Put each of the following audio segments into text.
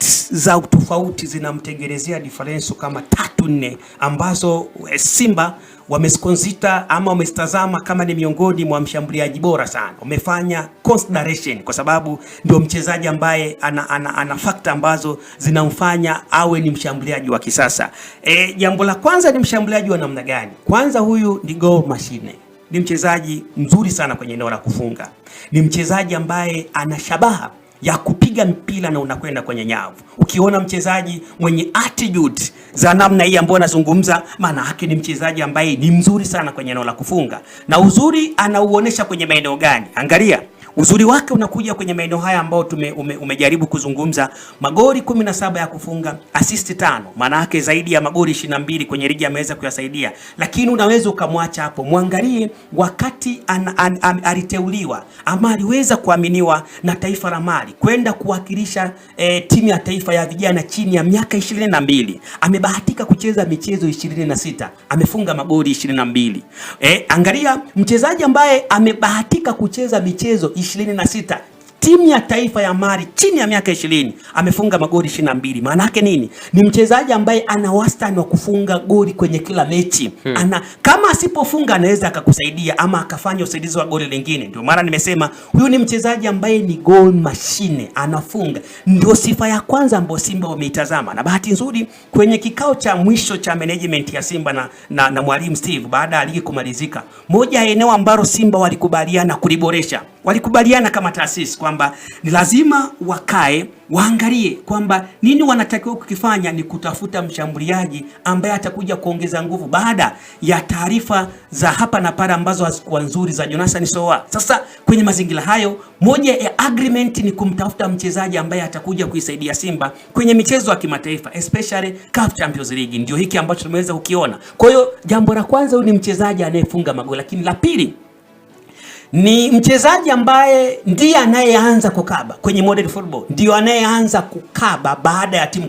facts za utofauti zinamtengenezea difference kama 3-4 ambazo Simba wamesconsider ama wamestazama kama ni miongoni mwa mshambuliaji bora sana. Wamefanya consideration kwa sababu ndio mchezaji ambaye ana factor ambazo zinamfanya awe ni mshambuliaji wa kisasa. Jambo la kwanza ni mshambuliaji wa namna gani? Kwanza huyu ni goal machine. Ni mchezaji mzuri sana kwenye eneo la kufunga. Ni mchezaji ambaye ana shabaha ya kupiga mpira na unakwenda kwenye nyavu. Ukiona mchezaji mwenye attitude za namna hii ambayo nazungumza, maana yake ni mchezaji ambaye ni mzuri sana kwenye eneo la kufunga. Na uzuri anauonesha kwenye maeneo gani? Angalia, uzuri wake unakuja kwenye maeneo haya ambao umejaribu kuzungumza. Magoli 17 ya kufunga, assist 5. Maana yake zaidi ya magoli 22 kwenye ligi ameweza kuyasaidia. Lakini unaweza ukamwacha hapo. Muangalie wakati aliteuliwa ama aliweza kuaminiwa na taifa la Mali kwenda kuwakilisha timu ya taifa ya vijana chini ya miaka 22. Amebahatika kucheza michezo 26. Amefunga magoli 22. Angalia mchezaji ambaye amebahatika kucheza michezo 26 timu ya taifa ya Mali chini ya miaka 20 amefunga magoli 22. Maana yake nini? Ni mchezaji ambaye ana wastani wa kufunga goli kwenye kila mechi. Kama asipofunga anaweza akakusaidia ama akafanya usaidizi wa goli lingine. Ndio maana nimesema huyu ni mchezaji ambaye ni goal machine, anafunga. Ndio sifa ya kwanza ambayo Simba wameitazama. Na bahati nzuri kwenye kikao cha mwisho cha management ya Simba na mwalimu Steve baada ya ligi kumalizika, moja ya eneo ambalo Simba walikubaliana kuliboresha, walikubaliana kama taasisi kwamba ni lazima wakae waangalie kwamba nini wanatakiwa kukifanya ni kutafuta mshambuliaji ambaye atakuja kuongeza nguvu baada ya taarifa za hapa na pale ambazo hazikuwa nzuri za Jonathan Soa. Sasa kwenye mazingira hayo, moja ya agreement ni kumtafuta mchezaji ambaye atakuja kuisaidia Simba kwenye michezo ya kimataifa, especially CAF Champions League. Ndio hiki ambacho tumeweza kukiona. Kwa hiyo jambo la kwanza huyu ni mchezaji anayefunga magoli, lakini la pili ni mchezaji ambaye ndiye anayeanza kukaba kwenye modern football, ndio anayeanza kukaba baada ya timu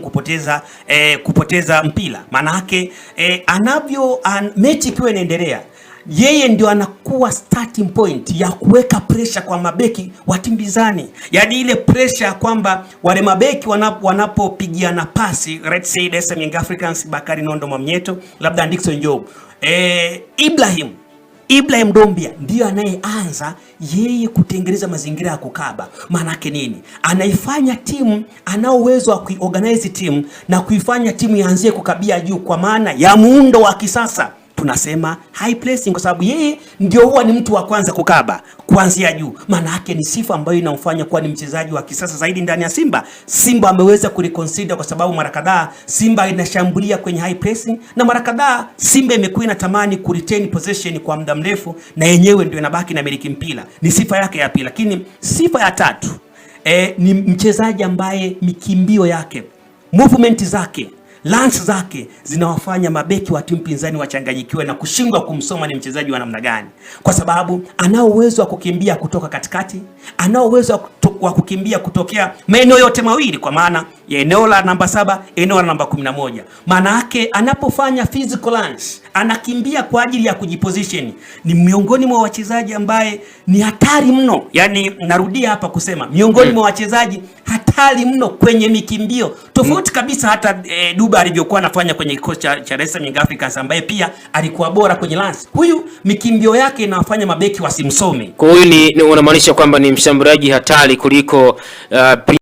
kupoteza mpira. Maana yake mechi ikiwa inaendelea, yeye ndio anakuwa starting point ya kuweka pressure kwa mabeki wa timu pinzani. Yaani ile pressure kwamba wale mabeki wanapopigiana pasi, let's say Dar Young Africans, Bakari Nondo Mwamnyeto, labda Dickson Job, Ibrahim Dombia ndio anayeanza yeye kutengeneza mazingira ya kukaba. Maana yake nini? Anaifanya timu, ana uwezo wa kuorganize timu na kuifanya timu ianzie kukabia juu kwa maana ya muundo wa kisasa. Tunasema high pressing kwa sababu yeye ndio huwa ni mtu wa kwanza kukaba kuanzia juu. Maana yake ni sifa ambayo inamfanya kuwa ni mchezaji wa kisasa zaidi ndani ya Simba. Simba ameweza kureconsider kwa sababu mara kadhaa Simba inashambulia kwenye high pressing na mara kadhaa Simba imekuwa inatamani ku retain possession kwa muda mrefu na yenyewe ndio inabaki na miliki mpira. Ni sifa yake ya pili. Lakini sifa ya tatu ni mchezaji ambaye mikimbio yake, movement zake, lance zake zinawafanya mabeki wa timu pinzani wachanganyikiwe na kushindwa kumsoma ni mchezaji wa namna gani, kwa sababu anao uwezo wa kukimbia kutoka katikati, anao uwezo wa kukimbia kutokea maeneo yote mawili, kwa maana ya eneo la namba 7, eneo la namba 11. Maana yake anapofanya physical lance, anakimbia kwa ajili ya kujiposition. Ni miongoni mwa wachezaji ambaye ni hatari mno. Yani narudia hapa kusema miongoni mwa wachezaji hatari mno kwenye mikimbio. Tofauti kabisa hata Duba alivyokuwa anafanya kwenye kikosi cha Dar Young Africans ambaye pia alikuwa bora kwenye lance. Huyu mikimbio yake inawafanya mabeki wasimsome. Kwa hiyo ni unamaanisha kwamba ni mshambuliaji hatari kuliko